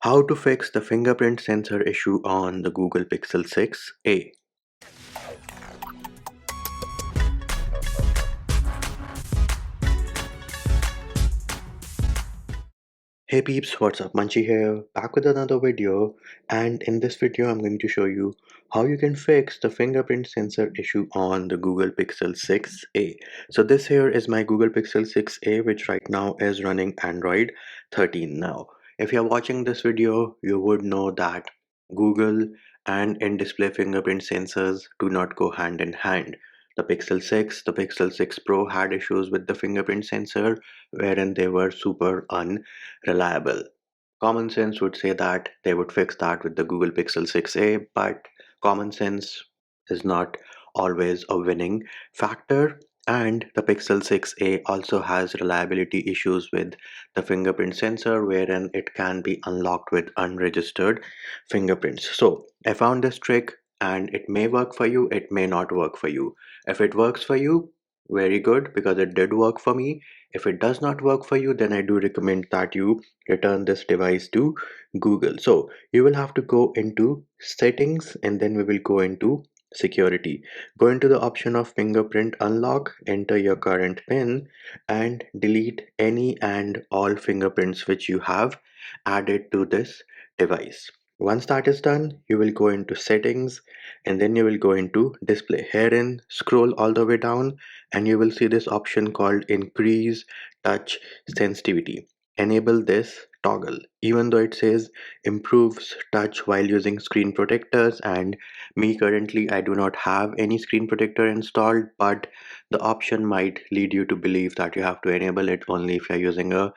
How to fix the fingerprint sensor issue on the Google Pixel 6a. Hey peeps, what's up? Munchie here, back with another video, and in this video I'm going to show you how you can fix the fingerprint sensor issue on the Google Pixel 6a. So this here is my Google Pixel 6a, which right now is running Android 13 now. If you're watching this video, you would know that Google and in-display fingerprint sensors do not go hand in hand. The Pixel 6 Pro had issues with the fingerprint sensor wherein they were super unreliable. Common sense would say that they would fix that with the Google Pixel 6a, but common sense is not always a winning factor. And the Pixel 6a also has reliability issues with the fingerprint sensor, wherein it can be unlocked with unregistered fingerprints. So I found this trick, and it may work for you, it may not work for you. If it works for you, very good, because it did work for me. If it does not work for you, then I do recommend that you return this device to Google. So you will have to go into settings, and then we will go into security. Go into the option of fingerprint unlock, enter your current PIN, and delete any and all fingerprints which you have added to this device. Once that is done, you will go into settings, and then you will go into display. Herein, scroll all the way down, and you will see this option called increase touch sensitivity. Enable this toggle. Even though it says improves touch while using screen protectors, and me currently I do not have any screen protector installed, but the option might lead you to believe that you have to enable it only if you're using a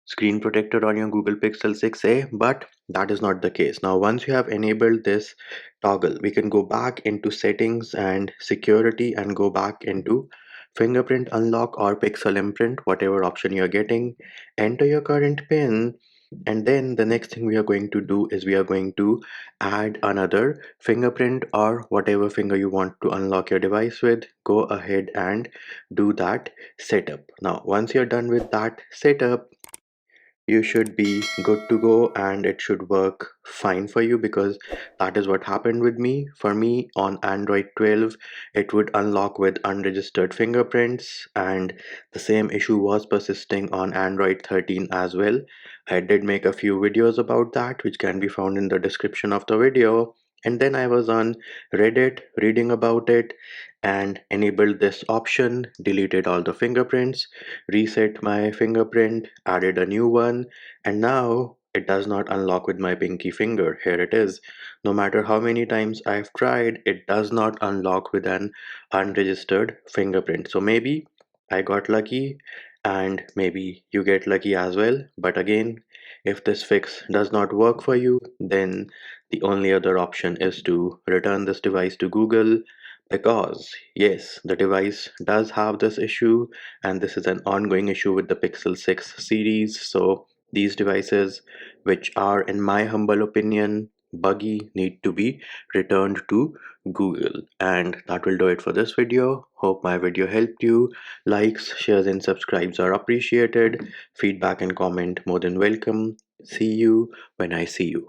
screen protector on your Google Pixel 6a, but that is not the case. Now, once you have enabled this toggle, we can go back into settings and security and go back into fingerprint unlock or pixel imprint, whatever option you're getting. Enter your current PIN, and then the next thing we are going to do is we are going to add another fingerprint or whatever finger you want to unlock your device with. Go ahead and do that setup. Now, once you're done with that setup, you should be good to go, and it should work fine for you, because that is what happened with me. For me on Android 12, it would unlock with unregistered fingerprints, and the same issue was persisting on Android 13 as well. I did make a few videos about that, which can be found in the description of the video. And then I was on Reddit reading about it and enabled this option, deleted all the fingerprints, reset my fingerprint, added a new one, and now it does not unlock with my pinky finger. Here it is. No matter how many times I've tried, it does not unlock with an unregistered fingerprint. So maybe I got lucky, and maybe you get lucky as well. But again, if this fix does not work for you, then the only other option is to return this device to Google, because yes, the device does have this issue, and this is an ongoing issue with the Pixel 6 series. So these devices, which are in my humble opinion buggy, need to be returned to Google. And that will do it for this video. Hope my video helped you. Likes, shares and subscribes are appreciated. Feedback and comment more than welcome. See you when I see you.